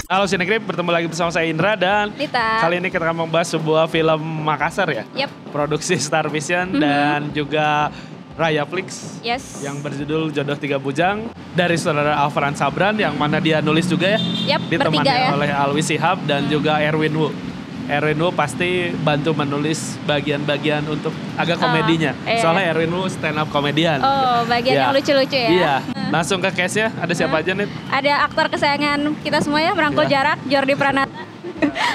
Halo Cinegrip, bertemu lagi bersama saya Indra dan Lita. kali ini kita akan membahas sebuah film Makassar ya. Yep. Produksi Star Vision dan juga Raya Flix. Yes. Yang berjudul Jodoh Tiga Bujang dari saudara Alvaran Sabran yang mana dia nulis juga ya. Yep, Ditemani bertiga ya. oleh Alwi Shihab dan juga Erwin Wu. Erwin Wu pasti bantu menulis bagian-bagian untuk agak komedinya. Iya. Soalnya Erwin Wu stand up komedian. Oh, bagian Ya. yang lucu-lucu ya. Iya. Langsung ke case-nya, ada siapa aja nih? Ada aktor kesayangan kita semua ya, merangkul Ya. jarak, Jordi Pranata.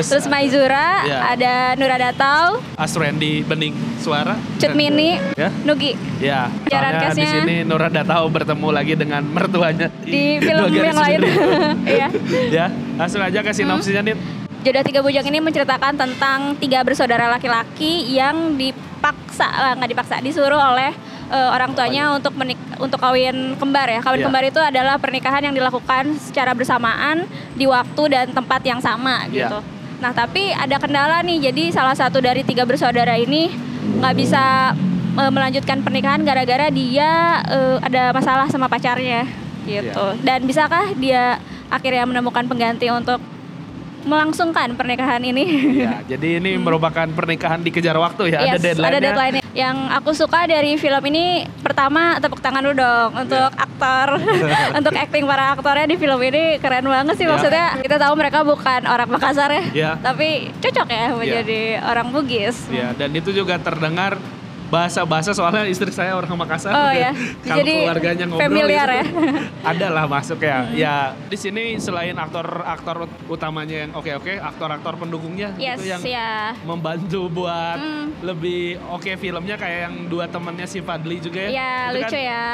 Terus Maizura, Ya. ada Nura Datau, Asrendi Bening Suara. Cut Mini, Ya. Nugi. Ya, Jaran soalnya di cast-nya. sini Nura Datau bertemu lagi dengan mertuanya Di Dua film Garis yang lain. Biru. Iya. Ya, langsung aja ke sinopsisnya nih. Jodoh Tiga Bujang ini menceritakan tentang tiga bersaudara laki-laki yang disuruh oleh orang tuanya untuk kawin kembar ya. Kawin Iya. kembar itu adalah pernikahan yang dilakukan secara bersamaan di waktu dan tempat yang sama Iya. gitu. Nah tapi ada kendala nih, jadi salah satu dari tiga bersaudara ini nggak bisa melanjutkan pernikahan gara-gara dia ada masalah sama pacarnya gitu. Iya. Dan bisakah dia akhirnya menemukan pengganti untuk melangsungkan pernikahan ini? Ya, jadi ini merupakan pernikahan dikejar waktu ya, Yes, ada deadline-nya. ada deadline-nya. Yang aku suka dari film ini, pertama tepuk tangan dulu dong untuk aktor, untuk acting para aktornya di film ini keren banget sih. Ya. Maksudnya kita tahu mereka bukan orang Makassar ya, Ya. tapi cocok ya menjadi orang Bugis. Ya, dan itu juga terdengar bahasa-bahasa soalnya istri saya orang Makassar. Oh ya, Kalau jadi keluarganya ngobrol familiar gitu, ya. ada lah masuk ya. Ya, di sini selain aktor-aktor utamanya yang oke-oke, aktor-aktor pendukungnya Yes, itu yang ya. membantu buat lebih oke filmnya, kayak yang dua temannya si Fadli juga ya. Iya, Itu lucu kan ya.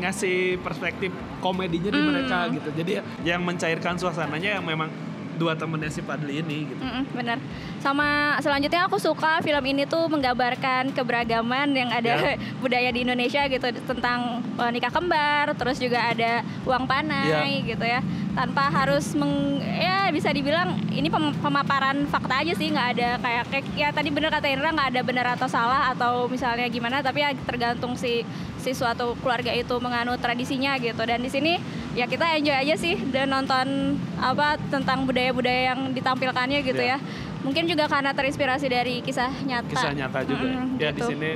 ngasih perspektif komedinya di mereka gitu. Jadi yang mencairkan suasananya yang memang dua temennya si Fadli ini gitu. Bener. Sama selanjutnya aku suka film ini tuh menggambarkan keberagaman yang ada budaya di Indonesia gitu, tentang nikah kembar, terus juga ada uang panai gitu ya, tanpa harus bisa dibilang ini pemaparan fakta aja sih, nggak ada kayak ya tadi bener kata Indra, nggak ada benar atau salah atau misalnya gimana, tapi ya tergantung si suatu keluarga itu menganut tradisinya gitu. Dan di sini ya kita enjoy aja sih dan nonton tentang budaya-budaya yang ditampilkannya gitu ya. Mungkin juga karena terinspirasi dari kisah nyata. Kisah nyata juga. Ya gitu. di sini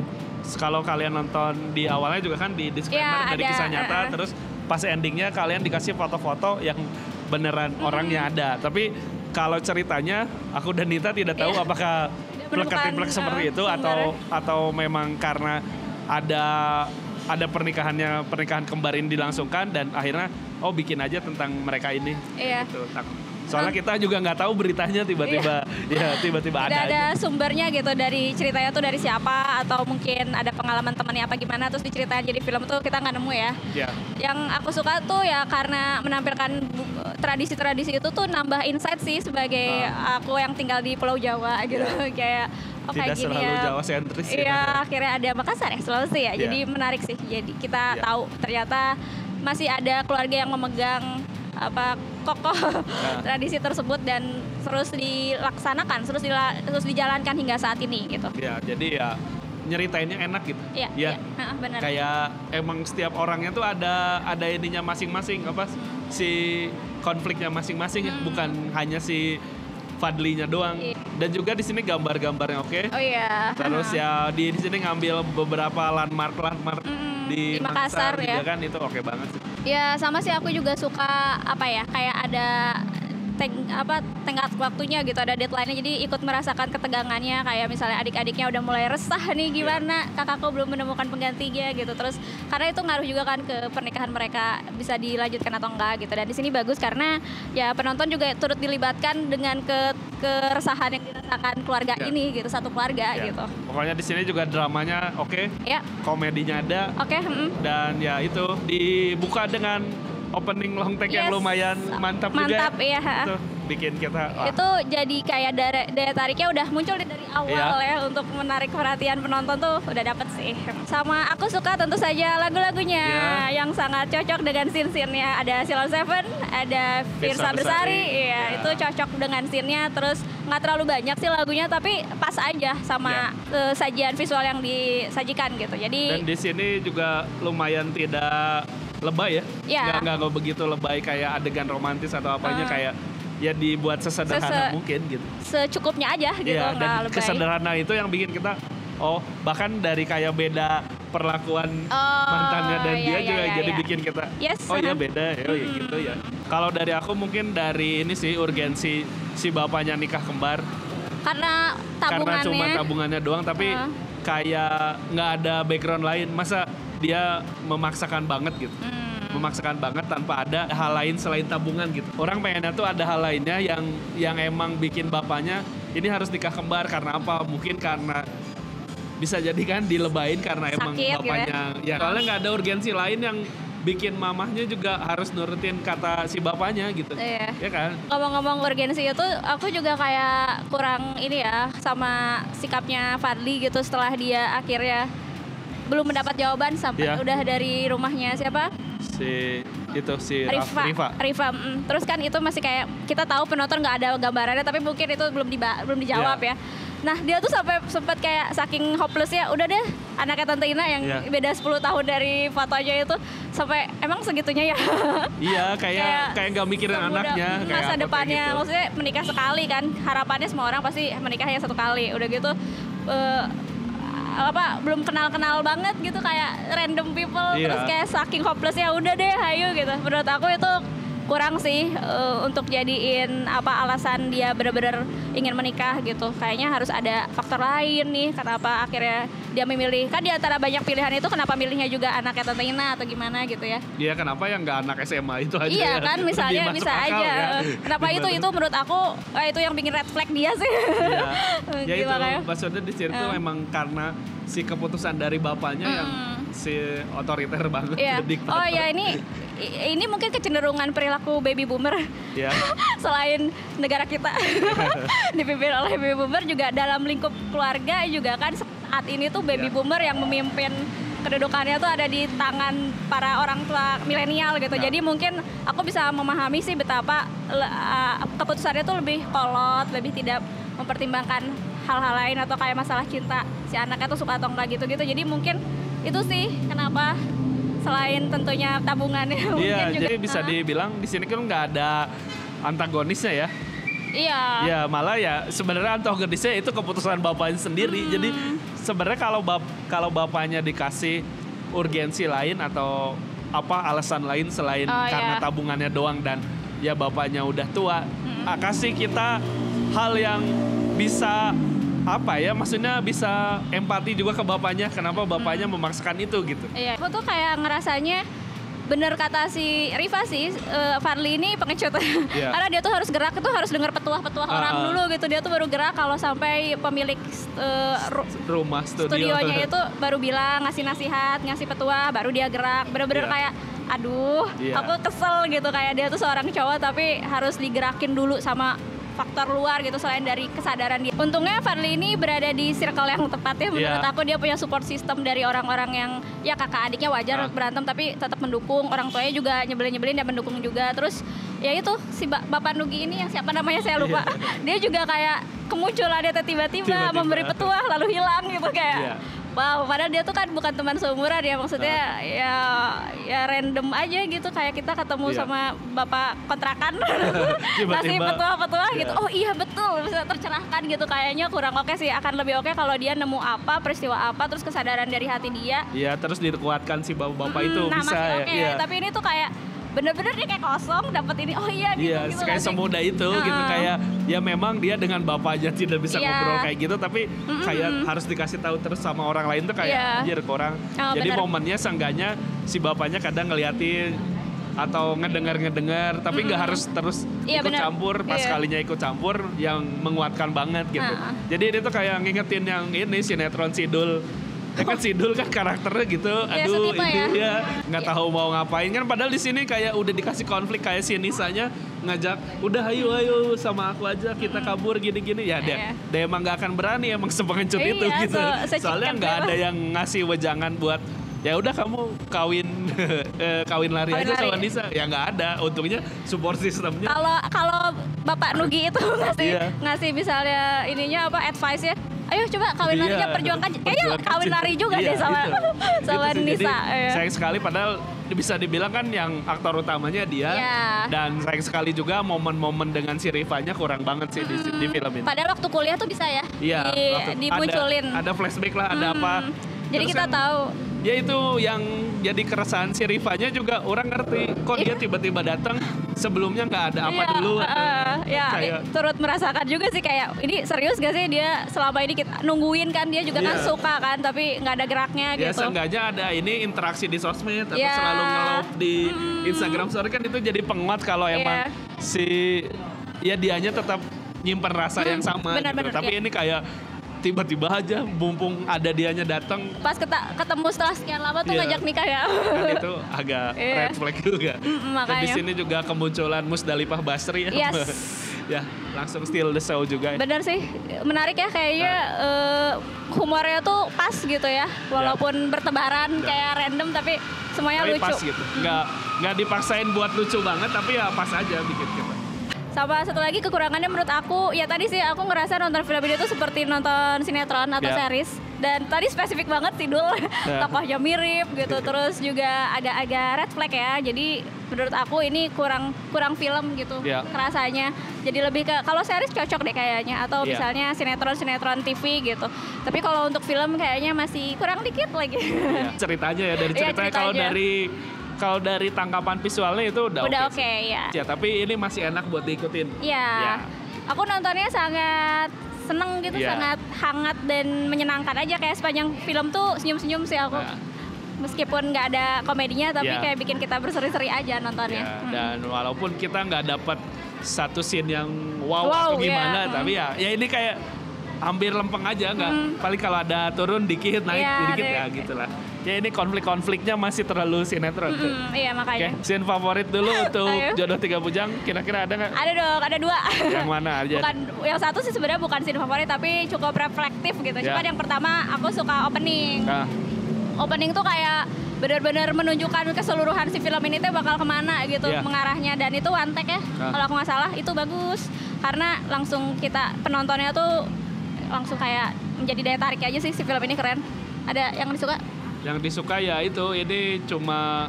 kalau kalian nonton di awalnya juga kan di disclaimer dari ada, kisah nyata, terus pas endingnya kalian dikasih foto-foto yang beneran orangnya ada. Tapi kalau ceritanya aku dan Nita tidak tahu apakah plek-plek seperti itu atau memang karena ada pernikahan kembar ini dilangsungkan dan akhirnya bikin aja tentang mereka ini. Iya. Gitu. Soalnya kita juga nggak tahu beritanya tiba-tiba tiba-tiba Tidak ada aja. sumbernya gitu, dari ceritanya tuh dari siapa atau mungkin ada pengalaman temannya apa gimana terus diceritain jadi film tuh kita nggak nemu ya. Ya. Yang aku suka tuh ya karena menampilkan tradisi-tradisi itu tuh nambah insight sih sebagai aku yang tinggal di Pulau Jawa gitu. Kayak Tidak gini selalu ya. Jawa sentris ya. Iya, akhirnya ada Makassar ya, Sulawesi ya. Jadi menarik sih. Jadi kita tahu ternyata masih ada keluarga yang memegang kokoh tradisi tersebut dan terus dilaksanakan, terus dijalankan hingga saat ini gitu. Ya, jadi ya nyeritainnya enak gitu. Iya, benar. Kayak emang setiap orangnya tuh ada ininya masing-masing, si konfliknya masing-masing ya, bukan hanya si Fadlinya doang. Iya. Dan juga di sini gambar-gambarnya oke. Oh iya. Terus ya di sini ngambil beberapa landmark di Makassar juga ya. kan, itu oke banget sih. Ya sama sih, aku juga suka kayak ada tenggat waktunya gitu, ada deadline-nya, jadi ikut merasakan ketegangannya, kayak misalnya adik-adiknya udah mulai resah nih gimana kakakku belum menemukan penggantinya gitu. Terus karena itu ngaruh juga kan ke pernikahan mereka bisa dilanjutkan atau enggak gitu. Dan di sini bagus karena ya penonton juga turut dilibatkan dengan keresahan yang dirasakan keluarga ini gitu, satu keluarga gitu. Pokoknya di sini juga dramanya oke. Ya. Komedinya ada. Oke. Dan ya itu dibuka dengan opening long take yang lumayan mantap juga. Mantap ya. Itu bikin kita itu jadi kayak daya tariknya udah muncul dari awal ya, untuk menarik perhatian penonton tuh udah dapet sih. Sama aku suka tentu saja lagu-lagunya yang sangat cocok dengan scene-scene-nya. Ada Silon Seven, ada Firsa Bersari, itu cocok dengan scene-nya. Terus nggak terlalu banyak sih lagunya, tapi pas aja sama sajian visual yang disajikan gitu. Jadi dan di sini juga lumayan tidak lebay ya. Nggak begitu lebay kayak adegan romantis atau apanya, kayak ya dibuat sesederhana mungkin gitu. Secukupnya aja gitu, Iya, nggak dan lebay. kesederhana itu yang bikin kita bahkan dari kayak beda perlakuan mantannya dan dia juga jadi bikin kita ya beda ya gitu ya. Kalau dari aku mungkin dari ini sih urgensi si bapaknya nikah kembar. Karena cuma tabungannya doang tapi kayak nggak ada background lain. Masa dia memaksakan banget gitu. Memaksakan banget tanpa ada hal lain selain tabungan gitu. Orang pengennya tuh ada hal lainnya yang emang bikin bapaknya ini harus nikah kembar karena apa? Mungkin karena bisa jadi kan dilebain karena emang sakit, bapaknya gitu ya. Soalnya nggak ada urgensi lain yang bikin mamahnya juga harus nurutin kata si bapaknya gitu. Iya. Ya kan? Ngomong-ngomong urgensi itu aku juga kayak kurang ini ya sama sikapnya Fadli gitu setelah dia akhirnya belum mendapat jawaban sampai udah dari rumahnya siapa? Si Rifa. Terus kan itu masih kayak kita tahu penonton nggak ada gambarannya tapi mungkin itu belum dijawab ya. Nah dia tuh sampai sempat kayak saking hopelessnya udah deh anaknya Tante Ina yang beda 10 tahun dari fotonya itu sampai emang segitunya ya. Iya kayak nggak mikirin anaknya. Masa depannya gitu. Maksudnya menikah sekali kan harapannya semua orang pasti menikahnya satu kali udah gitu. Belum kenal banget gitu kayak random people terus kayak saking hopelessnya udah deh ayo gitu. Menurut aku itu kurang sih untuk jadiin alasan dia benar-benar ingin menikah gitu. Kayaknya harus ada faktor lain nih kenapa akhirnya dia memilih. Kan di antara banyak pilihan itu kenapa milihnya juga anaknya Tante Ina atau gimana gitu ya. Iya kenapa yang nggak anak SMA itu aja. Iya ya? kan misalnya bisa aja. Ya. Kenapa itu menurut aku itu yang bikin red flag dia sih. Iya. Ya itu maksudnya di situ memang karena si keputusan dari bapaknya yang si otoriter banget. Iya. Oh ya ini mungkin kecenderungan perilaku baby boomer. Yeah. Selain negara kita dipimpin oleh baby boomer juga dalam lingkup keluarga juga kan saat ini tuh baby boomer yang memimpin kedudukannya tuh ada di tangan para orang tua milenial gitu. Jadi mungkin aku bisa memahami sih betapa keputusannya tuh lebih kolot, lebih tidak mempertimbangkan hal-hal lain atau kayak masalah cinta si anaknya tuh suka atau enggak gitu-gitu. Jadi mungkin itu sih kenapa selain tentunya tabungannya iya, mungkin juga. Jadi bisa dibilang di sini kan nggak ada antagonisnya ya. Iya. Ya malah ya sebenarnya antagonisnya itu keputusan bapaknya sendiri. Jadi sebenarnya kalau bapaknya dikasih urgensi lain atau alasan lain selain karena tabungannya doang dan ya bapaknya udah tua, kasih kita hal yang bisa maksudnya bisa empati juga ke bapaknya kenapa bapaknya memaksakan itu gitu. Iya, aku tuh kayak ngerasanya bener kata si Rifa sih, Fadli ini pengecut. Karena dia tuh harus gerak, itu harus dengar petuah-petuah orang dulu gitu. Dia tuh baru gerak kalau sampai pemilik rumah studionya itu baru bilang, ngasih nasihat, ngasih petuah, baru dia gerak. Bener-bener kayak aduh, aku kesel gitu kayak dia tuh seorang cowok tapi harus digerakin dulu sama faktor luar gitu selain dari kesadaran dia. Untungnya Fadli ini berada di circle yang tepat ya menurut aku. Dia punya support system dari orang-orang yang ya kakak adiknya wajar berantem tapi tetap mendukung. Orang tuanya juga nyebelin-nyebelin dan mendukung juga. Terus ya itu si Bapak Nugi ini yang siapa namanya saya lupa. Dia juga kayak kemunculannya tiba-tiba memberi petuah lalu hilang gitu kayak wow, padahal dia tuh kan bukan teman seumuran ya, maksudnya ya random aja gitu kayak kita ketemu sama bapak kontrakan kasih petua-petua gitu. Oh iya betul, bisa tercerahkan gitu. Kayaknya kurang oke sih, akan lebih oke kalau dia nemu peristiwa apa terus kesadaran dari hati dia. Iya, terus dikuatkan si bapak-bapak itu nah, bisa masih ya. Iya. Tapi ini tuh kayak bener-bener dia kayak kosong dapat ini gitu kayak semudah itu gitu kayak ya memang dia dengan bapaknya tidak bisa ngobrol kayak gitu tapi kayak harus dikasih tahu terus sama orang lain tuh kayak anjir kurang. Jadi momennya seenggaknya si bapaknya kadang ngeliatin atau ngedengar tapi nggak harus terus ikut campur pas kalinya ikut campur yang menguatkan banget gitu. Jadi ini tuh kayak ngingetin yang ini sinetron Sidul. Ya kan Sidul kan karakternya gitu, aduh itu ya nggak tahu mau ngapain kan, padahal di sini kayak udah dikasih konflik kayak si Nisanya ngajak, udah ayo sama aku aja kita kabur gini-gini ya dia emang nggak akan berani emang sepengecut itu gitu, soalnya nggak ada yang ngasih wejangan buat ya udah kamu kawin kawin lari Kawin aja lari. sama Nisa. Ya nggak ada, untungnya support sistemnya. Kalau Bapak Nugi itu Iya. ngasih misalnya ininya apa advice ya. Ayo coba kawin lari aja, perjuangkan. Kayaknya kawin lari juga Iya, deh sama itu. sama Itu sih. Nisa. Jadi, Iya. sayang sekali padahal bisa dibilang kan yang aktor utamanya dia. Iya. Dan sayang sekali juga momen-momen dengan si Rifanya kurang banget sih di film ini. Padahal waktu kuliah tuh bisa ya Iya, dimunculin. ada flashback lah, ada apa. Jadi Terus kita kan, tahu. ya itu yang jadi keresahan si Rifanya juga orang ngerti. Kok dia tiba-tiba datang sebelumnya nggak ada apa Iya, dulu. ya Kayak- turut merasakan juga sih kayak ini serius gak sih dia selama ini kita nungguin kan dia juga kan Iya. suka kan tapi nggak ada geraknya Ya gitu. seenggaknya ada ini interaksi di sosmed atau Iya. selalu nge-love di Instagram story kan itu jadi penguat kalau emang si ya dianya tetap nyimpen rasa yang sama benar, gitu. benar, Tapi iya. ini kayak tiba-tiba aja mumpung ada dianya datang Pas ketemu setelah sekian lama tuh Iya. ngajak nikah ya. kan itu agak Iya. red flag juga. Dan di makanya. sini juga kemunculan Musdalifah Basri ya. Yes. Ya, langsung steal the show juga ya. Bener sih, menarik ya kayaknya humornya tuh pas gitu ya, walaupun bertebaran kayak random tapi semuanya Tapi lucu. pas gitu. Nggak dipaksain buat lucu banget tapi ya pas aja bikin kita. Sama satu lagi kekurangannya menurut aku, ya tadi sih aku ngerasa nonton film ini tuh seperti nonton sinetron atau Ya. series. Dan tadi spesifik banget sih Dul, tokohnya mirip gitu, terus juga agak-agak red flag ya. Jadi menurut aku ini kurang film gitu Ya. rasanya. Jadi lebih ke kalau series cocok deh kayaknya atau Ya. misalnya sinetron TV gitu. Tapi kalau untuk film kayaknya masih kurang dikit lagi. Ya, ceritanya ya dari Iya, ceritanya ceritanya. kalau dari tangkapan visualnya itu udah Udah oke oke sih. ya. Ya, tapi ini masih enak buat diikutin. Iya. Ya. Aku nontonnya sangat seneng gitu, Iya. sangat hangat dan menyenangkan aja kayak sepanjang film tuh senyum-senyum sih aku. Nah. Meskipun nggak ada komedinya tapi Iya. kayak bikin kita berseri-seri aja nontonnya. Ya, dan walaupun kita nggak dapat satu scene yang wow, Wow, atau gimana, iya. tapi ya ini kayak hampir lempeng aja nggak. Paling kalau ada turun dikit, naik Iya, dikit ya gitulah. Ya ini konflik-konfliknya masih terlalu sinetron. Iya Oke, makanya. scene favorit dulu untuk Ayo. Jodoh Tiga Bujang. Kira-kira ada nggak? Ada dong, ada dua. Yang mana aja? Bukan yang satu sih sebenarnya bukan scene favorit tapi cukup reflektif gitu. Ya. Cuma yang pertama aku suka opening. Nah, Opening tuh kayak benar-benar menunjukkan keseluruhan si film ini tuh bakal kemana gitu Iya. mengarahnya dan itu one take ya kalau aku nggak salah itu bagus karena langsung kita penontonnya tuh langsung kayak menjadi daya tarik aja sih si film ini keren. Ada yang disuka? yang disuka ya itu ini cuma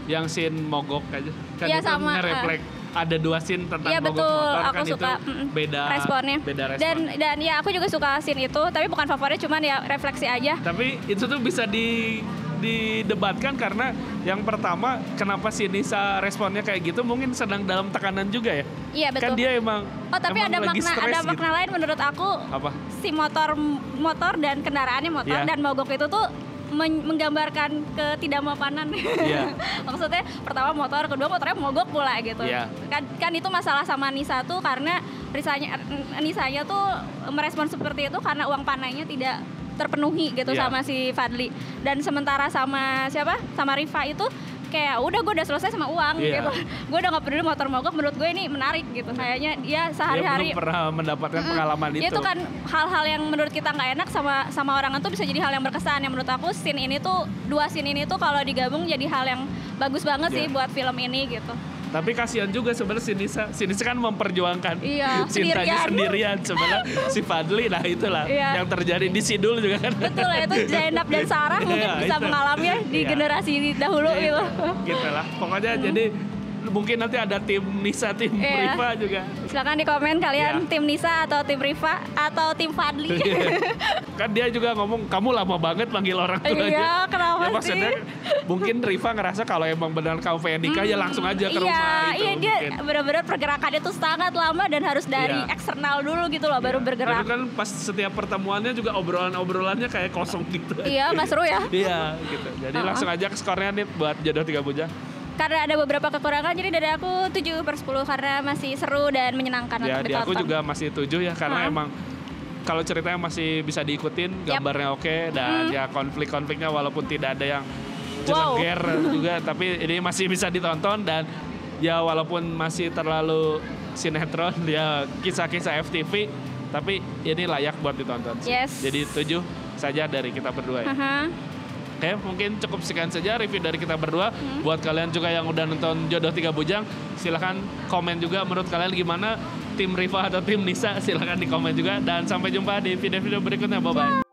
yang scene mogok aja. Kan Iya, itu sama, nge-reflect ada dua scene tentang Iya mogok betul, motor aku kan suka itu beda responnya. Beda respon. Dan ya aku juga suka scene itu, tapi bukan favorit, cuman ya refleksi aja. Tapi itu tuh bisa didebatkan karena yang pertama kenapa si Nisa responnya kayak gitu mungkin sedang dalam tekanan juga ya. Iya betul. Kan dia emang Oh tapi emang ada lagi makna stres gitu. makna lain menurut aku. Apa? Si motor dan kendaraannya motor Iya. dan mogok itu tuh menggambarkan ketidakmapanan. Iya. Maksudnya pertama motor, kedua motornya mogok pula gitu. Iya. Kan itu masalah sama Nisa tuh karena Nisanya tuh merespon seperti itu karena uang panainya tidak terpenuhi gitu Iya. sama si Fadli. Dan sementara sama siapa? Sama Rifa itu kayak udah gue udah selesai sama uang Iya. gitu. Gue udah gak peduli motor mogok, menurut gue ini menarik gitu. Kayaknya dia Dia sehari-hari belum pernah mendapatkan pengalaman itu. itu kan hal-hal yang menurut kita nggak enak sama orang itu bisa jadi hal yang berkesan. Yang menurut aku scene ini tuh dua scene ini tuh kalau digabung jadi hal yang bagus banget sih Iya. buat film ini gitu. Tapi kasihan juga sebenarnya si Nisa. Si Nisa kan memperjuangkan Iya, cintanya sendirian. Sebenarnya si Fadli, nah itulah Iya. yang terjadi di Sidul juga kan. Betul ya, itu Zainab dan Sarah mungkin Iya, bisa itu. mengalami ya di Iya. generasi dahulu Ya, gitu. Gitu lah. Pokoknya jadi mungkin nanti ada tim Nisa, tim Iya. Rifa juga. Silakan di komen kalian Iya. tim Nisa atau tim Rifa atau tim Fadli. Kan dia juga ngomong kamu lama banget manggil orang tuanya. Iya, kenapa Ya maksudnya mungkin Rifa ngerasa kalau emang benar kamu pengen nikah ya langsung aja ke rumah itu. Iya dia mungkin. benar-benar pergerakannya tuh sangat lama dan harus dari Iya. eksternal dulu gitu loh baru bergerak. Tapi kan pas setiap pertemuannya juga obrolannya kayak kosong gitu. Iya, nggak seru ya. Iya gitu. Jadi langsung aja ke skornya nih buat Jodoh Tiga Bujang. Karena ada beberapa kekurangan jadi dari aku 7/10 karena masih seru dan menyenangkan Ya untuk di aku ditonton. juga masih 7 ya karena emang kalau ceritanya masih bisa diikutin, gambarnya oke dan ya konflik-konfliknya walaupun tidak ada yang jelengger juga tapi ini masih bisa ditonton dan ya walaupun masih terlalu sinetron ya kisah-kisah FTV tapi ini layak buat ditonton sih. Yes. Jadi 7 saja dari kita berdua ya. Aha. Oke, mungkin cukup sekian saja review dari kita berdua. Buat kalian juga yang udah nonton Jodoh Tiga Bujang, silahkan komen juga menurut kalian gimana tim Rifa atau tim Nisa, silahkan di komen juga. Dan sampai jumpa di video-video berikutnya, bye-bye.